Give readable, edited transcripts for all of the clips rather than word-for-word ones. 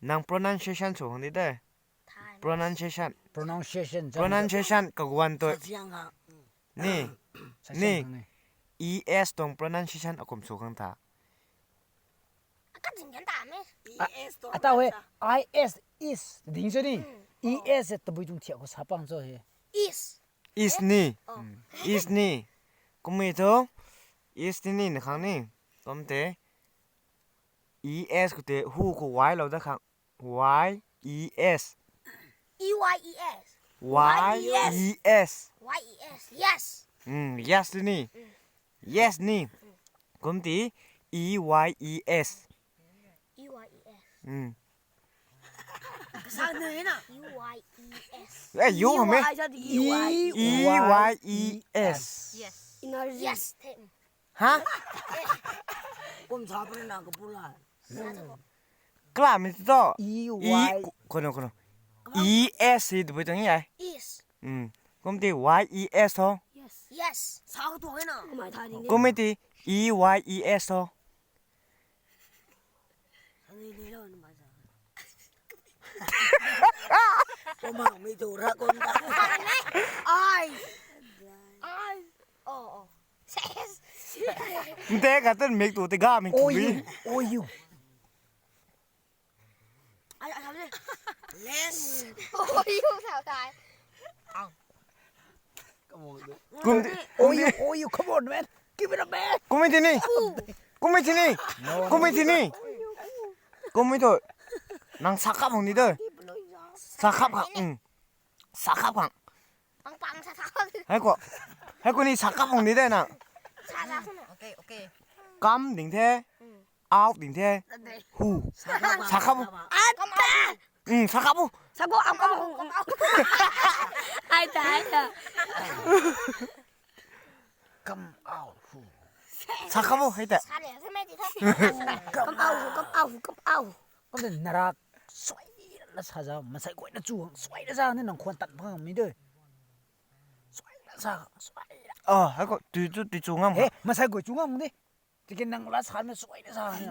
นาง pronunciation สูงนิดเด้อ pronunciation กับวันตัวนี่ es ตรง pronunciation อากมสูงข้างตาก็ถึงกันตาไหม อ่ะตาเว้ย is is ดิ่งใช่นี่ es ตะบุยตรงเที่ยวก็สาปังจ้ะเฮ้ is นี่ก็ไม่ถูก is นี่นะครับนี่ต้มเตะ es ก็เตะหูก็ y เราจะครับ y es e y e s yes y e s yes yes นี่ yes นี่ก็ตี e y e s e y e s 啥呢呢 e y e s เอ้ยยุ่งไหม e y e s yes ฮะ ผม查不那个不啦 กล้าไม่ต่อ e e y คน e s ดูไปตรงนี้ไง is ก็ตี y e s ท้อ yes 啥个多呢买他的 ก็ไม่ตี e y e s ท้อ你了你买啥我妈没做他公的 I 哦 yes เด็กกันต้นเมกตัวเตก้ามี โอ้ คุ ย ย โอ้ย 哎呀他们 less โอ้ยอยู่แถวตาย กู โอ้ยโอ้ย come on man give it a back กูไม่ที่นี่กูไม่ที่นี่กูไม่ที่นี่กูไม่ถูกนางสักขับของนี่เด้อสักขับขังสักขับขัง ปังชาชา ให้กูนี่สักขับของนี่เด้อนะ ชาชาขึ้นมา OK กำดิ่งเทเอาดิ่งเทหูสักขับ อ่ะก็มา สักขับ 啥个啊个哎对呀 come out สักขับให้แต่ ชาเหลียวใช่ไหมดิท่าน come out ก็เป็นนารักสวยแล้วซาจ้ามันใส่กล้วยนะจูงสวยแล้วซาเนี่ยน้องควรตัดเพิ่มมีด้วยสวยแล้วซาสวยให้กูตีจูงอ่ะ เฮ้มันใส่กล้วยจูงมึงดิจะกินนังรัสหันมันสวยแล้วซาเนี่ย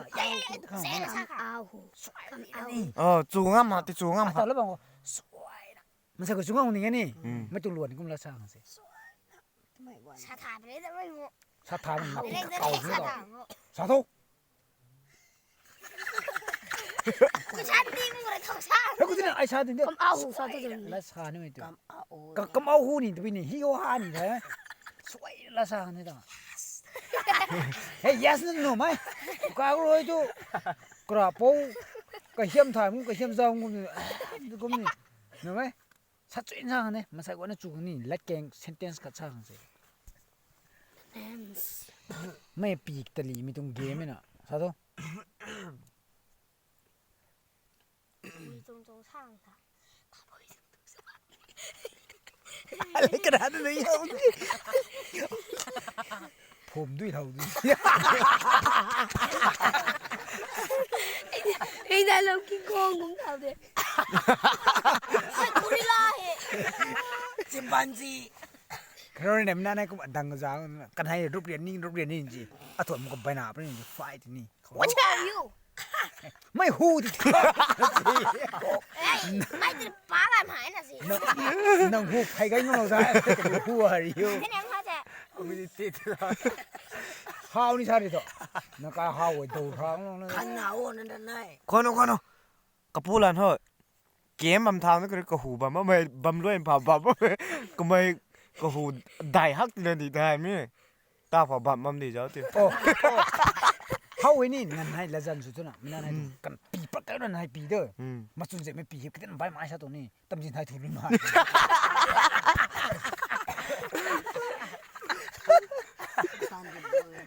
เซ่นะชาค่ะ สวยนี่ จูงอ่ะตีจูงอ่ะ ตอนแล้วบอกสวยนะมันใส่กล้วยจูงมึงนี่ไงนี่ไม่ตัวล้วนก็มันรัสหันสิ ชาถาไปเลยแต่ไม่รู้ ชาทานมันหนัก เล่นได้ เก่า ชา ที่ ถา สาธุ กูชาดีมึงเลยทองชา เฮ้ยกูที่ไหนไอชาดิเนี่ย come out 啥子的 รัสหันนี่ไม่ตัว come out ก็เอาหูนี่ตัวนี้ฮิโอฮานี่แท้สวยรัสหันนี่ต่างเฮ้ย yes นั่นหนูไหมกูเอาเลยจูกระปูก็เฮียมถ่ายมึงก็เฮียมซองกูนี่กูนี่หนูไหมชัดเจนช่างเนี่ยมันใส่กว่านั่นจูนี่และแกง sentence กับช่างสิไม่ปีกตะลีมีตรงเกมไหมน่ะสาธุ มีตรงช่างค่ะ อะไรกระดาษเลยเอาผมด้วยเท่านี้ ไอ้ได้แล้วกินของของเขาเด้ กูนี่ล่ะเฮ้ chimpanzee คราวนี้มันน่าก็ดังกระจายกันให้รูปเรียนนี่จริงอ่ะถั่วมันก็ไปหนาไปนี่ไฟที่นี่ What are you ไม่หูที่ เอ้ยไม่ติดป้าแบบหายน่ะสิ น้องหูใครก็ยังเราใช่หูอะไรอยู่ นี่นังเขาจะ ไม่ได้ติดข้าวนี่ใช่ดิต่อนักการข้าวไอ้ตัวท้องนั่น 看哪我那的奶คนกระพูลันเหรอเกมบำทางนั่นก็หูบำไม่บำด้วยผ่าบำก็ไม่ก็หูได้ฮักเดินดีได้ไหมตาผ่าบำดีเจ้าที่ โอ้เขาไอ้นี่งั้นให้ละจันสุดนะมันนั่นให้กันปีประกันนั่นให้ปีเด้อมาสุนเสไม่ปีก็ได้ใบไม้ซะตัวนี้ตำจินไทยถูกลิ้นมา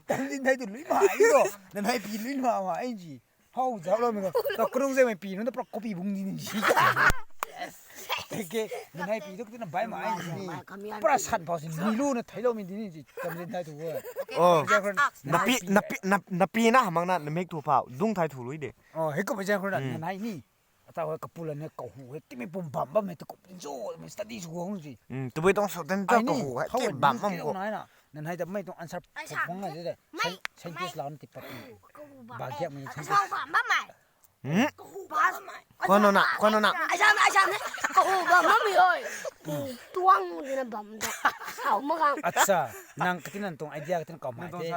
ตำจินไทยถูกลิ้นมาอีกแล้วนั่นให้ปีลิ้นมาไอ้จีเขาจะเอาแล้วมั้งแต่กรงเสไม่ปีนั่นแต่ปลอกปีบุ้งนี่นี่เด็กนั่นให้ปีก็ได้ใบไม้นี่ประชันพอสิมีลูกนะไทยเรามีที่นี่จีตำจินไทยถูกเว้ย นับปีนะมังนั่นเมกถูกเผาดุ้งไทยถูกลุยเด็ก อ๋อเฮ้ยก็ไม่ใช่คนนั้นนั่นให้นี่แต่ว่ากับปุระเนี่ยก็หูเฮ้ยที่ไม่ปุ่มบั่มไม่ตะกุบโจ้ไม่สตัดดี้ชัวร์จริง ตัวไปต้องสดเต้นเจ้าก็หูเก็บบั่มมั่งกู น้อยน่ะนั่นให้แต่ไม่ต้องอันซับผมไงจะได้ใช้ที่สลอนติดปากบาเกียมัน ช่องฝาบ้าใหม่ 巴巴 khoan nó nặng ai sang đấy cậu bầm lắm mày ơi tuang thì là bầm đó xảo mà không atsa nang katinan tong idea katinan ka mai te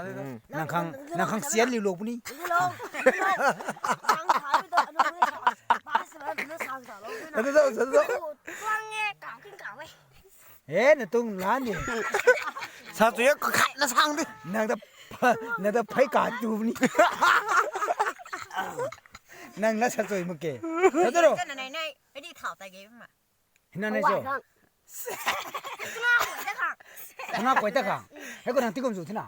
nang khang sian li lo puni đi đâu sang thái bây giờ nó ba sẽ nó sang xảo luôn tuang nghe cào kinh cào ấy he na tung lan ni 사주에 그 칼나 상대 nang da phai ka tu puni nang la sa choi muke sadaro cái này này cái đi thảo tại cái mà hina nei Hoài so rằng khana koi ta khang he ko nang tikom su thina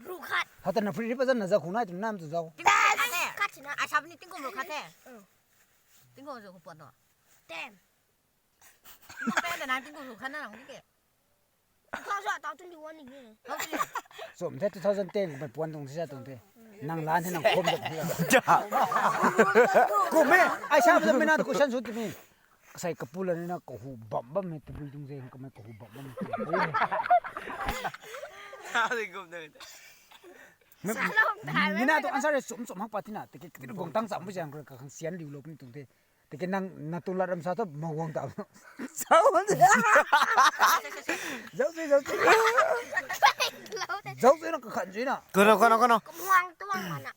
ru khát hatan na free represent na za khuna tu nam tu za khát chỉ là à sao bên tiếng công rồi khát thế tiếng công rồi buồn rồi tem bên là nàng tiếng công rồi khát nó làm cái gì không sợ tao tuân đi này không cái gì so mthe 2010 ba puan tong sa tong te nang lan he nang khom da ko me ai sa me na ko san su ti mi sai kapula ni na ko hu bam bam me tu tung se ko me ko hu bam bam ni na to answer sum sum hak patina te ke gong tang sam bu jang ka khang sian liu lo pun tung te te ke nang na tu la ram sa to ma wong ta sao dấu dấu nó khẩn gì nào 그러 cũng hoang tuang mà nè